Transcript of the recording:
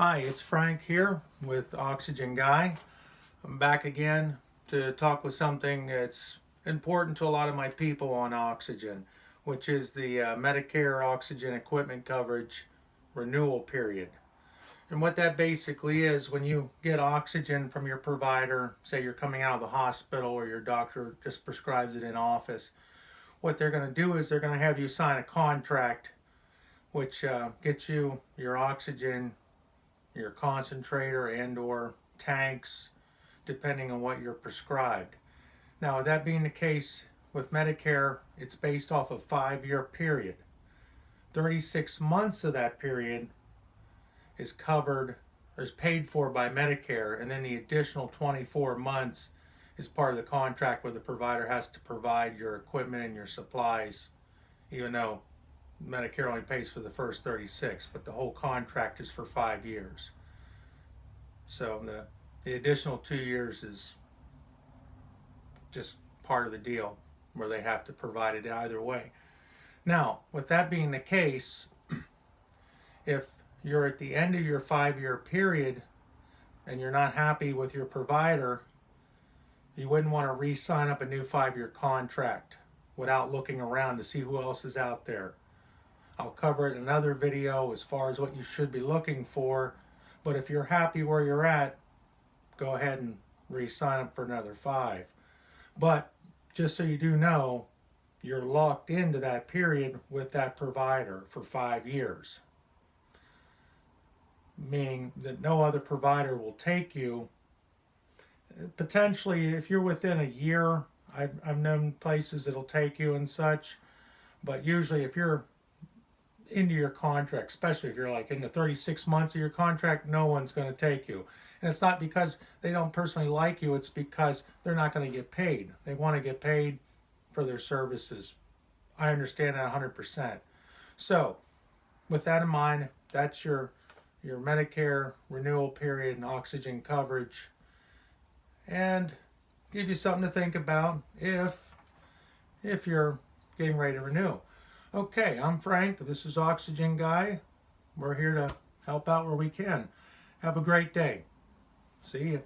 Hi, it's Frank here with Oxygen Guy. I'm back again to talk with something that's important to a lot of my people on oxygen, which is the Medicare oxygen equipment coverage renewal period. And what that basically is, when you get oxygen from your provider, say you're coming out of the hospital or your doctor just prescribes it in office, what they're going to do is they're going to have you sign a contract which gets you your oxygen, your concentrator and or tanks, depending on what you're prescribed. Now, with that being the case with Medicare, it's based off a 5-year period. 36 months of that period is covered or is paid for by Medicare, and then the additional 24 months is part of the contract where the provider has to provide your equipment and your supplies, even though Medicare only pays for the first 36, but the whole contract is for 5 years. So the additional 2 years is just part of the deal where they have to provide it either way. Now, with that being the case, if you're at the end of your 5-year period and you're not happy with your provider, you wouldn't want to re-sign up a new 5-year contract without looking around to see who else is out there. I'll cover it in another video as far as what you should be looking for, but if you're happy where you're at, go ahead and re-sign up for another 5. But just so you do know, you're locked into that period with that provider for 5 years, meaning that no other provider will take you. Potentially, if you're within a year, I've known places that'll take you and such, but usually if you're into your contract, especially if you're like in the 36 months of your contract, no one's going to take you. And it's not because they don't personally like you, it's because they're not going to get paid. They want to get paid for their services. I understand that 100%. So with that in mind, that's your Medicare renewal period and oxygen coverage, and give you something to think about if you're getting ready to renew. Okay, I'm Frank. This is Oxygen Guy. We're here to help out where we can. Have a great day. See you.